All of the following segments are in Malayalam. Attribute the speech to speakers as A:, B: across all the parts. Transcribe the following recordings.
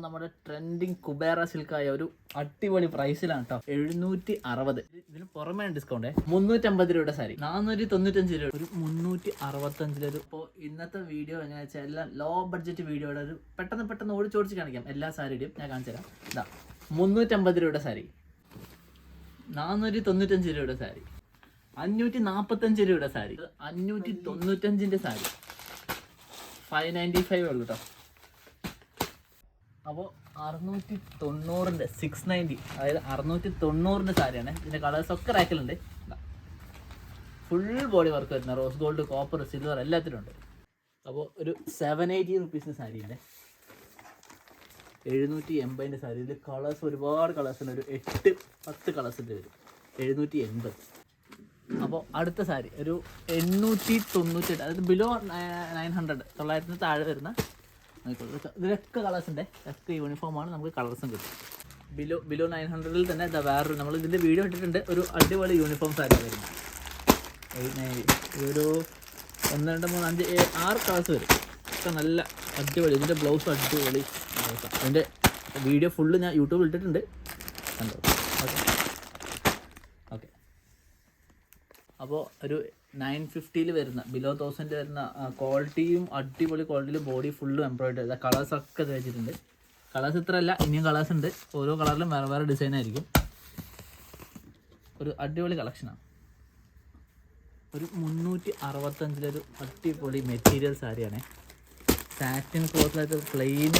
A: നമ്മുടെ ട്രെൻഡിങ് കുബേറ സിൽക്കായ ഒരു അടിപൊളി പ്രൈസിലാണ് കേട്ടോ. 760. ഇതിന് പുറമേ ഡിസ്കൗണ്ട് 350 രൂപയുടെ സാരി, 495 രൂപ, ഒരു 365 ഇപ്പോൾ ഇന്നത്തെ വീഡിയോ എങ്ങനെയാ വെച്ചാൽ എല്ലാം ലോ ബഡ്ജറ്റ് വീഡിയോയുടെ ഒരു പെട്ടെന്ന് ഓടിച്ചോടിച്ച് കാണിക്കാം. എല്ലാ സാരിയുടെയും ഞാൻ കാണിച്ചു തരാം. ഇതാ 350 രൂപയുടെ സാരി, 495 രൂപയുടെ സാരി, 545 രൂപയുടെ സാരി, 595ന്റെ സാരി, 595 ഉള്ളൂ കേട്ടോ. അപ്പോൾ 690 690, അതായത് 690 സാരിയാണ്. ഇതിൻ്റെ കളേഴ്സൊക്കെ റാക്കിലുണ്ട്. ഫുൾ ബോഡി വർക്ക് വരുന്ന റോസ് ഗോൾഡ്, കോപ്പർ, സിൽവർ എല്ലാത്തിനും ഉണ്ട്. അപ്പോൾ ഒരു 780 റുപ്പീസിൻ്റെ സാരിയുണ്ട്. 780ൻ്റെ സാരി. ഇതിൽ കളേഴ്സ് ഒരുപാട് കളേഴ്സ് ഉണ്ട്, ഒരു 8-10 കളേഴ്സിൻ്റെ വരും. 780. അപ്പോൾ അടുത്ത സാരി ഒരു 898, അതായത് ബിലോ 900, 900 താഴെ വരുന്ന ഇതിലൊക്കെ കളേഴ്സ് ഉണ്ട്. ഒക്കെ യൂണിഫോമാണ്, നമുക്ക് കളേഴ്സും കിട്ടും. ബിലോ 900 തന്നെ ഇതാ വേറൊരു, നമ്മൾ ഇതിൻ്റെ വീഡിയോ ഇട്ടിട്ടുണ്ട്, ഒരു അടിപൊളി യൂണിഫോം സാരി വരുന്നത്. ഒരു 1 2 3 5 6 കളേഴ്സ് വരും. ഒക്കെ നല്ല അടിപൊളി. ഇതിൻ്റെ ബ്ലൗസ് അടിപൊളി ബ്ലൗസാണ്. അതിൻ്റെ വീഡിയോ ഫുള്ള് ഞാൻ യൂട്യൂബിൽ ഇട്ടിട്ടുണ്ട്, കണ്ടോ? ഓക്കെ. അപ്പോൾ ഒരു 950 വരുന്ന, ബിലോ 1000 വരുന്ന ക്വാളിറ്റിയും അടിപൊളി ക്വാളിറ്റിയിൽ ബോഡി ഫുള്ളും എംബ്രോയിഡറി ചെയ്ത കളേഴ്സൊക്കെ തേച്ചിട്ടുണ്ട്. കളേഴ്സ് ഇത്ര അല്ല, ഇനിയും കളേഴ്സ് ഉണ്ട്. ഓരോ കളറിലും വേറെ വേറെ ഡിസൈൻ ആയിരിക്കും. ഒരു അടിപൊളി കളക്ഷനാണ്. ഒരു 365 അടിപൊളി മെറ്റീരിയൽ സാരിയാണ്. സാറ്റിൻ ക്ലോത്തിലായിട്ട് പ്ലെയിൻ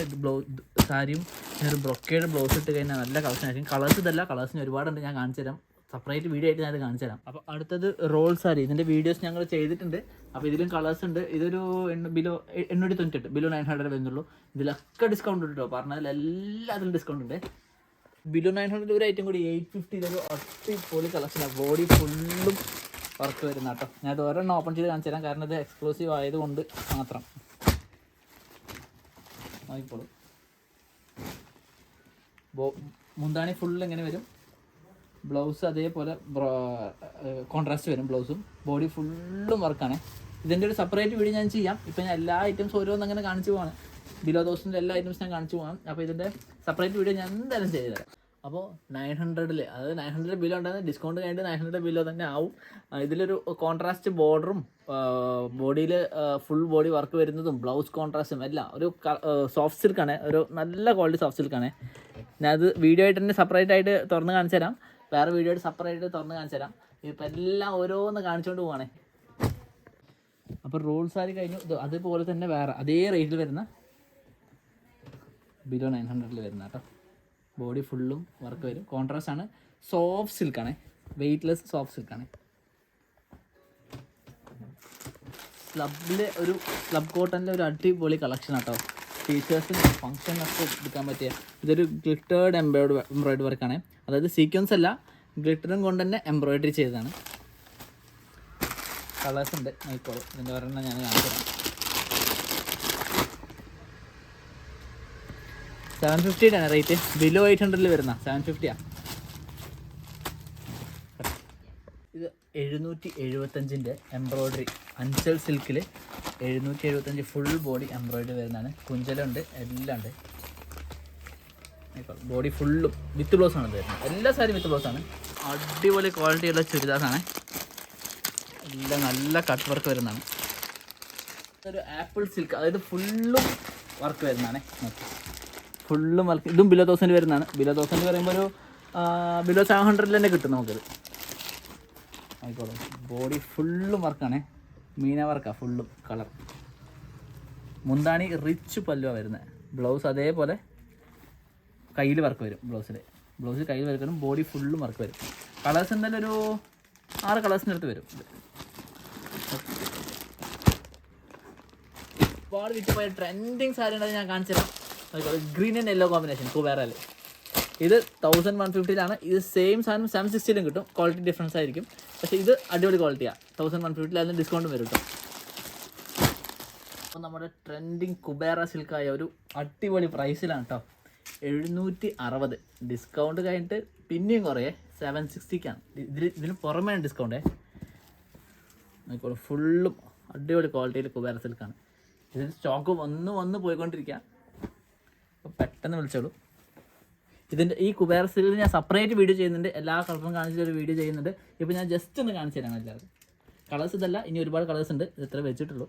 A: സാരിയും ഒരു ബ്രൊക്കേഡ് ബ്ലൗസ് ഇട്ട് കഴിഞ്ഞാൽ നല്ല കളക്ഷൻ ആയിരിക്കും. കളേഴ്സ് ഇതല്ല, കളേഴ്സിന് ഒരുപാടുണ്ട്, ഞാൻ കാണിച്ചു തരാം. സെപ്പറേറ്റ് വീഡിയോ ആയിട്ട് ഞാനത് കാണിച്ചു തരാം. അപ്പോൾ അടുത്തത് റോൾ സാരി. ഇതിൻ്റെ വീഡിയോസ് ഞങ്ങൾ ചെയ്തിട്ടുണ്ട്. അപ്പോൾ ഇതിലും കളേഴ്സ് ഉണ്ട്. ഇതൊരു ബിലോ 898, ബിലോ 900 വരുന്നുള്ളൂ. ഇതിലൊക്കെ ഡിസ്കൗണ്ട് ഉണ്ട് കേട്ടോ. പറഞ്ഞതിൽ എല്ലാത്തിലും ഡിസ്കൗണ്ട് ഉണ്ട്. ബിലോ 900 ഒരു ഐറ്റം കൂടി 850 ഒരു അടിപൊളി കളക്ഷനാണ്. ബോഡി ഫുള്ളും വർക്ക് വരുന്ന കേട്ടോ. ഞാൻ ഇത് ഒരെണ്ണം ഓപ്പൺ ചെയ്ത് കാണിച്ചു തരാം, കാരണം ഇത് എക്സ്ക്ലൂസീവ് ആയതുകൊണ്ട് മാത്രം. ആയിക്കോളും. മുന്താണി ഫുൾ എങ്ങനെ വരും, ബ്ലൗസ് അതേപോലെ കോൺട്രാസ്റ്റ് വരും ബ്ലൗസും. ബോഡി ഫുള്ളും വർക്കാണ്. ഇതിൻ്റെ ഒരു സെപ്പറേറ്റ് വീഡിയോ ഞാൻ ചെയ്യാം. ഇപ്പം ഞാൻ എല്ലാ ഐറ്റംസ് ഓരോന്നും അങ്ങനെ കാണിച്ചു പോവാണ്. ബിലോ 1000 എല്ലാ ഐറ്റംസ് ഞാൻ കാണിച്ചു പോകാം. അപ്പോൾ ഇതിൻ്റെ സെപ്പറേറ്റ് വീഡിയോ ഞാൻ എന്തായാലും ചെയ്തു തരാം. അപ്പോൾ 900, അതായത് 900 ബിലോ ഉണ്ടാകുന്ന, ഡിസ്കൗണ്ട് കഴിഞ്ഞിട്ട് 900 ബിലോ തന്നെ ആവും. ഇതിലൊരു കോൺട്രാസ്റ്റ് ബോർഡറും ബോഡിയിൽ ഫുൾ ബോഡി വർക്ക് വരുന്നതും ബ്ലൗസ് കോൺട്രാസ്റ്റും എല്ലാം ഒരു സോഫ്റ്റ് സിൽക്കാണ്. ഒരു നല്ല ക്വാളിറ്റി സോഫ്റ്റ് സിൽക്കാണ്. ഞാനത് വീഡിയോ ആയിട്ട് തന്നെ സെപ്പറേറ്റ് ആയിട്ട് തുറന്ന് കാണിച്ചു തരാം. വേറെ വീഡിയോ ആയിട്ട് സെപ്പറേറ്റ് തുറന്ന് കാണിച്ചു തരാം. ഇപ്പം എല്ലാം ഓരോന്ന് കാണിച്ചുകൊണ്ട് പോവാണേ. അപ്പോൾ റോൾ സാരി കഴിഞ്ഞു. അതുപോലെ തന്നെ വേറെ അതേ റേറ്റിൽ വരുന്ന ബിലോ 900 വരുന്ന കേട്ടോ. ബോഡി ഫുള്ളും വർക്ക് വരും. കോൺട്രാസ്റ്റ് ആണ്. സോഫ്റ്റ് സിൽക്കാണ്, വെയ്റ്റ്ലെസ് സോഫ്റ്റ് സിൽക്കാണ്. സ്ലബ് കോട്ടണിലെ ഒരു അടിപൊളി കളക്ഷൻ കേട്ടോ. ടീച്ചേഴ്സിന് ഫംഗ്ഷനൊക്കെ എടുക്കാൻ പറ്റിയ ഇതൊരു ഗ്ലിറ്റേർഡ് എംബ്രോയിഡറി വർക്കാണ്. അതായത് സീക്വൻസ് അല്ല, ഗ്ലിറ്ററും കൊണ്ട് തന്നെ എംബ്രോയിഡറി ചെയ്തതാണ്. കളേഴ്സ് ഉണ്ട്, നോക്കിക്കോളൂ. ഇതിൻ്റെ ഒരെണ്ണം ഞാൻ കാണിച്ചു തരാം. 750 ആണ് റേറ്റ്. ബിലോ 800 വരുന്ന 750. ഇത് 775ൻ്റെ എംബ്രോയിഡറി അഞ്ചൽ സിൽക്കിൽ 775 ഫുൾ ബോഡി എംബ്രോയിഡറി വരുന്നതാണ്. കുഞ്ചലുണ്ട്, എല്ലാം ഉണ്ട്. ബോഡി ഫുള്ളും വിത്ത് ബ്ലൗസാണ് ഇത് വരുന്നത്. എല്ലാ സാരിയും വിത്ത് ബ്ലൗസാണ്. അടിപൊളി ക്വാളിറ്റിയുള്ള ചുരിദാറാണ്. എല്ലാം നല്ല കട്ട് വർക്ക് വരുന്നതാണ്. ഒരു ആപ്പിൾ സിൽക്ക്, അതായത് ഫുള്ളും വർക്ക് വരുന്നതാണ്. ഫുള്ളും വർക്ക്. ഇതും ബിലോ 1000 വരുന്നതാണ്. ബിലോ 1000 പറയുമ്പോൾ ഒരു ബിലോ 700 തന്നെ കിട്ടും നമുക്കത്. ആയിക്കോളും. ബോഡി ഫുള്ളും വർക്കാണ്. മീന വർക്കാണ് ഫുള്ളും കളർ. മുന്താണി റിച്ച് പല്ലുവാണ് വരുന്നത്. ബ്ലൗസ് അതേപോലെ കയ്യിൽ വർക്ക് വരും. ബ്ലൗസിൽ കയ്യിൽ വർക്ക് വരും. ബോഡി ഫുള്ളും വർക്ക് വരും. കളേഴ്സ് എന്തായാലും ഒരു 6 കളേഴ്സിൻ്റെ അടുത്ത് വരും. ഒരുപാട് വിറ്റുപോയ ട്രെൻഡിങ് സാരി ഉണ്ടെങ്കിൽ ഞാൻ കാണിച്ചു തരാം. ഗ്രീൻ ആൻഡ് യെല്ലോ കോമ്പിനേഷൻ കുബേറയിൽ. ഇത് 1150 ഇത് സെയിം സാധനം 760 കിട്ടും. ക്വാളിറ്റി ഡിഫറൻസ് ആയിരിക്കും. പക്ഷേ ഇത് അടിപൊളി ക്വാളിറ്റിയാണ്. 1150 അതിന് ഡിസ്കൗണ്ട് വരും കേട്ടോ. അപ്പോൾ നമ്മുടെ ട്രെൻഡിങ് കുബേറ സിൽക്കായ ഒരു അടിപൊളി പ്രൈസിലാണ് കേട്ടോ. 760. ഡിസ്കൗണ്ട് കഴിഞ്ഞിട്ട് പിന്നെയും കുറേ 760ക്കാണ്. ഇതിന് പുറമേ ഡിസ്കൗണ്ടേ. നോക്കിക്കോളൂ. ഫുള്ളും അടിപൊളി ക്വാളിറ്റിയിൽ കുബേറ സിൽക്കാണ്. ഇതിന് സ്റ്റോക്ക് വന്ന് പോയിക്കൊണ്ടിരിക്കുക. അപ്പോൾ പെട്ടെന്ന് വിളിച്ചോളൂ. ഇതിൻ്റെ ഈ കുബേര സിൽക്കിൽ ഞാൻ സെപ്പറേറ്റ് വീഡിയോ ചെയ്യുന്നുണ്ട്, എല്ലാ കളറും കാണിച്ചിട്ടൊരു വീഡിയോ ചെയ്യുന്നുണ്ട്. ഇപ്പോൾ ഞാൻ ജസ്റ്റ് ഒന്ന് കാണിച്ചു തരാം എല്ലാവരും. കളേഴ്സ് ഇതല്ല, ഇനി ഒരുപാട് കളേഴ്സ് ഉണ്ട്, ഇത് ഇത്ര വെച്ചിട്ടുള്ളൂ.